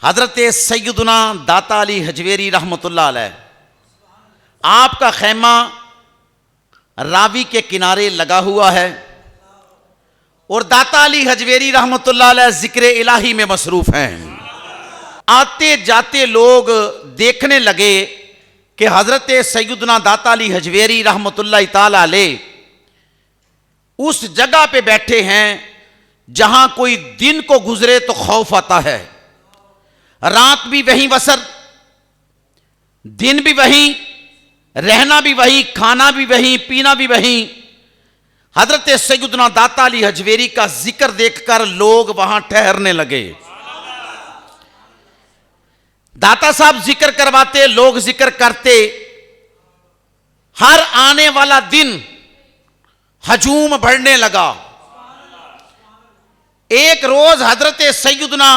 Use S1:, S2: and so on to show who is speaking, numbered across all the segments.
S1: हजरत सैयदना दाता अली हजवेरी रहमतुल्लाह अलैह, आपका खैमा रावी के किनारे लगा हुआ है और दाता अली हजवेरी रहमतुल्लाह अलैह जिक्र इलाही में मसरूफ हैं। आते जाते लोग देखने लगे कि हजरत सैयदना दाता अली हजवेरी रहमतुल्लाह ताला अलैह उस जगह पे बैठे हैं जहां कोई दिन को गुजरे तो खौफ आता है, रात भी वहीं बसर, दिन भी वहीं, रहना भी वहीं, खाना भी वहीं, पीना भी वहीं। हजरत सैयदना दाता अली हजवेरी का जिक्र देखकर लोग वहां ठहरने लगे। दाता साहब जिक्र करवाते, लोग जिक्र करते। हर आने वाला दिन हजूम बढ़ने लगा। एक रोज हजरत सैयदना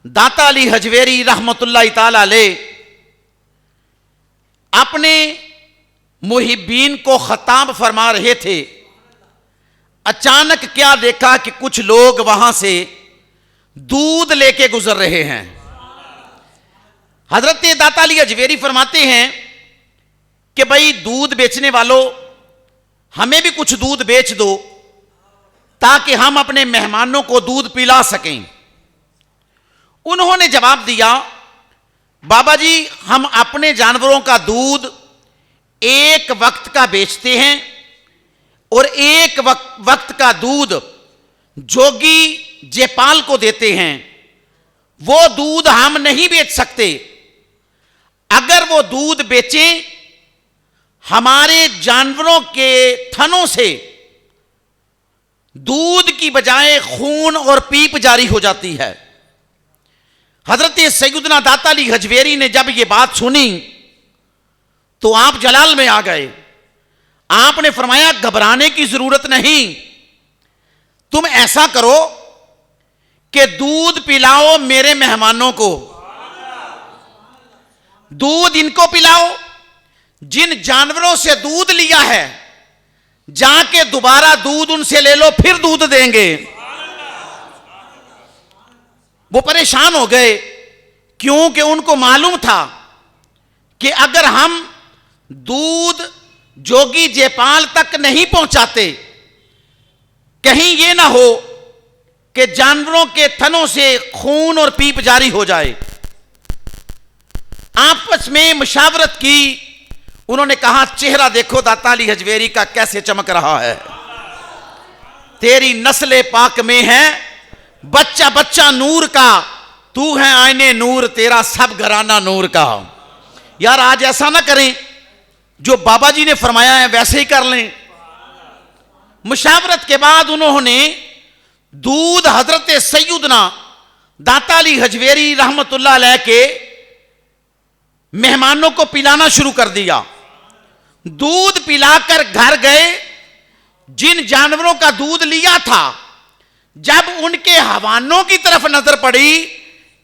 S1: दाता अली हजवेरी रहमतुल्लाह ताला अलैह अपने मुहिब्बीन को खताब फरमा रहे थे। अचानक क्या देखा कि कुछ लोग वहां से दूध लेके गुजर रहे हैं। हजरत दाता अली हजवेरी फरमाते हैं कि भाई दूध बेचने वालों, हमें भी कुछ दूध बेच दो ताकि हम अपने मेहमानों को दूध पिला सकें। उन्होंने जवाब दिया, बाबा जी हम अपने जानवरों का दूध एक वक्त का बेचते हैं और एक वक्त का दूध जोगी जेपाल को देते हैं। वो दूध हम नहीं बेच सकते। अगर वो दूध बेचें, हमारे जानवरों के थनों से दूध की बजाय खून और पीप जारी हो जाती है। हजरत सैयदना दाता अली हजवेरी ने जब ये बात सुनी तो आप जलाल में आ गए। आपने फरमाया घबराने की जरूरत नहीं, तुम ऐसा करो कि दूध पिलाओ मेरे मेहमानों को, दूध इनको पिलाओ। जिन जानवरों से दूध लिया है जाके दोबारा दूध उनसे ले लो, फिर दूध देंगे। वो परेशान हो गए क्योंकि उनको मालूम था कि अगर हम दूध जोगी जेपाल तक नहीं पहुंचाते, कहीं ये ना हो कि जानवरों के थनों से खून और पीप जारी हो जाए। आपस में मुशावरत की। उन्होंने कहा, चेहरा देखो दाता अली हजवेरी का कैसे चमक रहा है, तेरी नस्ले पाक में है बच्चा बच्चा नूर का, तू है आईने नूर, तेरा सब घराना नूर का। यार आज ऐसा ना करें, जो बाबा जी ने फरमाया है वैसे ही कर लें। मुशावरत के बाद उन्होंने दूध हजरत सैयदना दाता अली हजवेरी रहमतुल्लाह अलैह के मेहमानों को पिलाना शुरू कर दिया। दूध पिलाकर घर गए। जिन जानवरों का दूध लिया था, जब उनके हवानों की तरफ नजर पड़ी,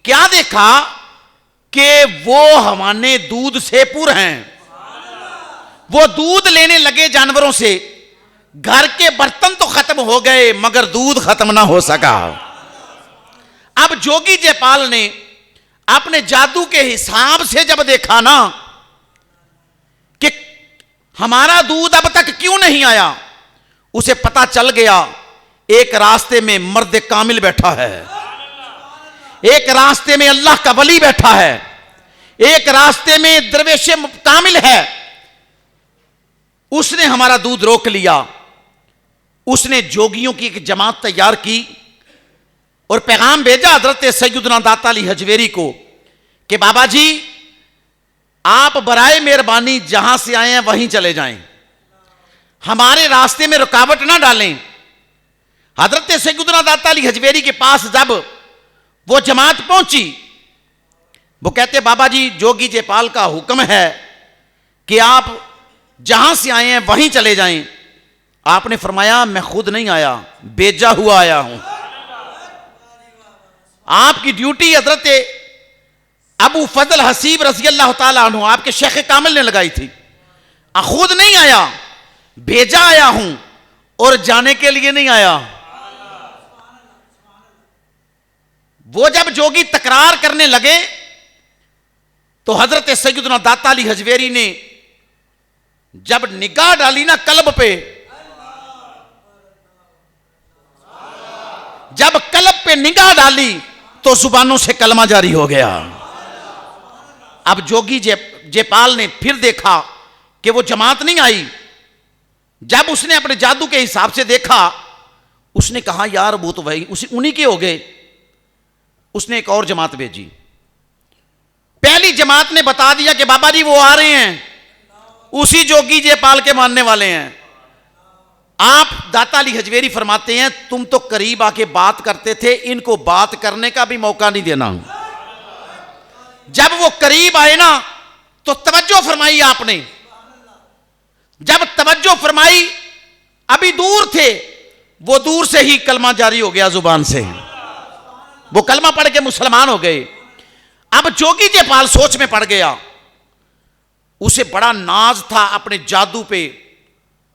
S1: क्या देखा कि वो हवाने दूध से पुर हैं। वो दूध लेने लगे जानवरों से। घर के बर्तन तो खत्म हो गए मगर दूध खत्म ना हो सका। अब जोगी जेपाल ने अपने जादू के हिसाब से जब देखा ना कि हमारा दूध अब तक क्यों नहीं आया, उसे पता चल गया एक रास्ते में मर्द कामिल बैठा है, एक रास्ते में अल्लाह का वली बैठा है, एक रास्ते में दरवेश कामिल है। उसने हमारा दूध रोक लिया। उसने जोगियों की एक जमात तैयार की और पैगाम भेजा हजरत सैयदना दाता अली हजवेरी को कि बाबा जी आप बराए मेहरबानी जहां से आए हैं वहीं चले जाएं, हमारे रास्ते में रुकावट ना डालें। हजरत सैयदना दाता अली हजवेरी के पास जब वो जमात पहुंची, वो कहते बाबा जी जोगी जेपाल का हुक्म है कि आप जहां से आए हैं वहीं चले जाएं। आपने फरमाया मैं खुद नहीं आया, भेजा हुआ आया हूं। आपकी ड्यूटी हजरत अबू फजल हसीब रजी अल्लाह ताला अन्हु आपके शेख कामिल ने लगाई थी। खुद नहीं आया, भेजा आया हूं और जाने के लिए नहीं आया। वो जब जोगी तकरार करने लगे तो हजरत सैयदना दाता अली हजवेरी ने जब निगाह डाली ना कल्ब पे, जब कल्ब पे निगाह डाली तो जुबानों से कलमा जारी हो गया। अब जोगी जयपाल ने फिर देखा कि वो जमात नहीं आई। जब उसने अपने जादू के हिसाब से देखा, उसने कहा यार वो तो भाई उन्हीं के हो गए। उसने एक और जमात भेजी। पहली जमात ने बता दिया कि बाबा जी वो आ रहे हैं, उसी जोगी जयपाल के मानने वाले हैं। आप दाता अली हजवेरी फरमाते हैं तुम तो करीब आके बात करते थे, इनको बात करने का भी मौका नहीं देना। जब वो करीब आए ना तो तवज्जो फरमाई आपने। जब तवज्जो फरमाई, अभी दूर थे, वो दूर से ही कलमा जारी हो गया जुबान से। वो कलमा पढ़ के मुसलमान हो गए। अब जोगी जयपाल सोच में पड़ गया। उसे बड़ा नाज था अपने जादू पे,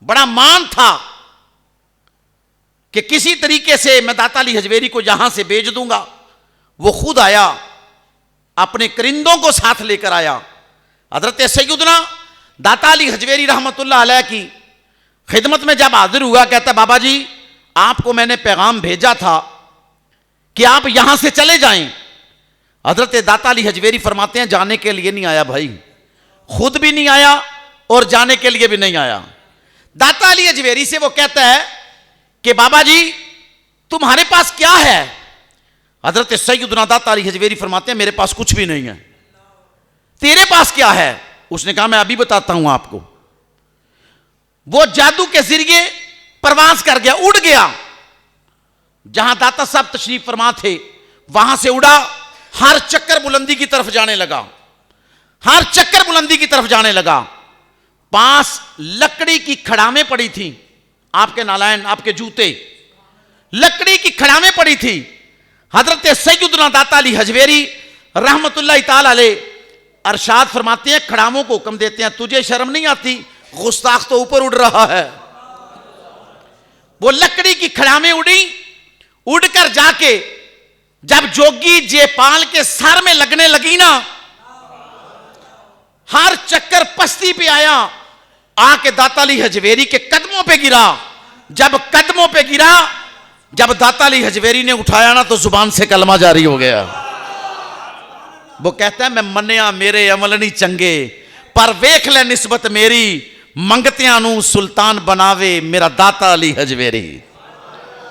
S1: बड़ा मान था कि किसी तरीके से मैं दाता अली हजवेरी को यहां से भेज दूंगा। वो खुद आया, अपने करिंदों को साथ लेकर आया। हजरत सैयदना दाता अली हजवेरी रहमतुल्लाह अलैह की खिदमत में जब हाजिर हुआ, कहता बाबा जी आपको मैंने पैगाम भेजा था कि आप यहां से चले जाएं। हजरत दाता अली हजवेरी फरमाते हैं जाने के लिए नहीं आया भाई, खुद भी नहीं आया और जाने के लिए भी नहीं आया। दाता अली हजवेरी से वो कहता है कि बाबा जी तुम्हारे पास क्या है? हजरत सैयदना दाता अली हजवेरी फरमाते हैं मेरे पास कुछ भी नहीं है। तेरे पास क्या है? उसने कहा मैं अभी बताता हूं आपको। वो जादू के जरिए प्रवास कर गया, उड़ गया। जहां दाता साहब तशरीफ फरमा थे वहां से उड़ा, हर चक्कर बुलंदी की तरफ जाने लगा, हर चक्कर बुलंदी की तरफ जाने लगा। पास लकड़ी की खड़ामें पड़ी थी, आपके नालायन आपके जूते, लकड़ी की खड़ामें पड़ी थी। हजरत सैयदना दाता अली हजवेरी रहमतुल्लाह ताला अलैह अरशाद फरमाते हैं, खड़ामों को हुक्म देते हैं तुझे शर्म नहीं आती, गुस्ताख तो ऊपर उड़ रहा है। वो लकड़ी की खड़ामें उड़ी, उड़कर जाके जब जोगी जयपाल के सर में लगने लगी ना, हर चक्कर पस्ती पे आया, आके दाता अली हजवेरी के कदमों पे गिरा। जब कदमों पे गिरा, जब दाता अली हजवेरी ने उठाया ना तो जुबान से कलमा जारी हो गया। वो कहता है मैं मन्निया मेरे अमल नहीं चंगे, पर वेख ले निस्बत मेरी, मंगतियां नू सुल्तान बनावे मेरा दाता अली हजवेरी।